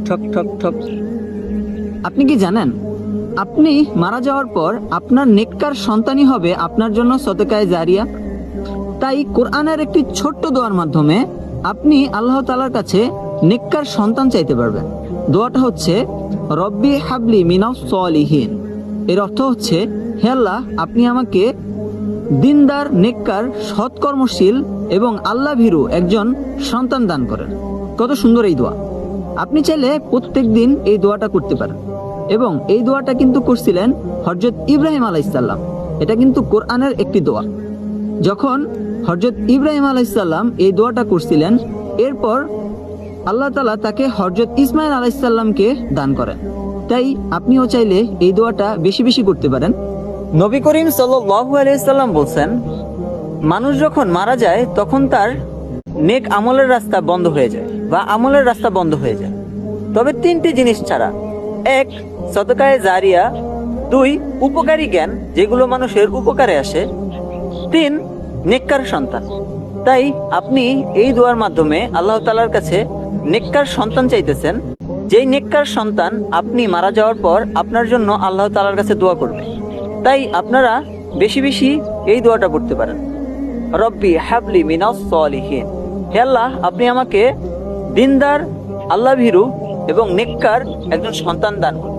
ঠক ঠক ঠক। আপনি কি জানেন, আপনি মারা যাওয়ার পর আপনার নেককার সন্তানই হবে আপনার জন্য সদকায়ে জারিয়া। তাই কোরআনের একটি ছোট্ট দোয়ার মাধ্যমে আপনি আল্লাহ তাআলার কাছে নেককার সন্তান চাইতে পারবেন। দোয়াটা হচ্ছে রব্বি হাবলি মিনাস সলিহিন। এর অর্থ হচ্ছে, হে আল্লাহ, আপনি আমাকে দিনদার, নেককার, সৎকর্মশীল এবং আল্লাহ ভীরু একজন সন্তান দান করেন। কত সুন্দর এই দোয়া! আপনি চাইলে প্রত্যেক দিন এই দোয়াটা করতে পারেন। এবং এই দোয়াটা কিন্তু করছিলেন হযরত ইব্রাহিম আলাইহিসসালাম। এটা কিন্তু কোরআনের একটি দোয়া। যখন হযরত ইব্রাহিম আলাইহিসসালাম এই দোয়াটা করছিলেন, এরপর আল্লাহ তাআলা তাকে হযরত ইসমাইল আলাইহিসসালামকে দান করেন। তাই আপনিও চাইলে এই দোয়াটা বেশি বেশি করতে পারেন। নবী করিম সাল্লাল্লাহু আলাইহি সাল্লাম বলেন, মানুষ যখন মারা যায় তখন তার নেক আমলের রাস্তা বন্ধ হয়ে যায় বা আমলের রাস্তা বন্ধ হয়ে যায়, তবে তিনটি জিনিস ছাড়া: এক, সদকায়ে জারিয়া; দুই, উপকারী জ্ঞান যেগুলো মানুষের উপকারে আসে; তিন, নেককার সন্তান। তাই আপনি এই দোয়ার মাধ্যমে আল্লাহ তাআলার কাছে নেককার সন্তান চাইতেছেন, যেই নেককার সন্তান আপনি মারা যাওয়ার পর আপনার জন্য আল্লাহ তাআলার কাছে দোয়া করবে। তাই আপনারা বেশি বেশি এই দোয়াটা পড়তে পারেন, রব্বি হাবলি মিনাস সলিহিন। হে আল্লাহ, আপনি আমাকে দিনদার, আল্লাহ ভীরু এবং নেককার একজন সন্তান দান করুন।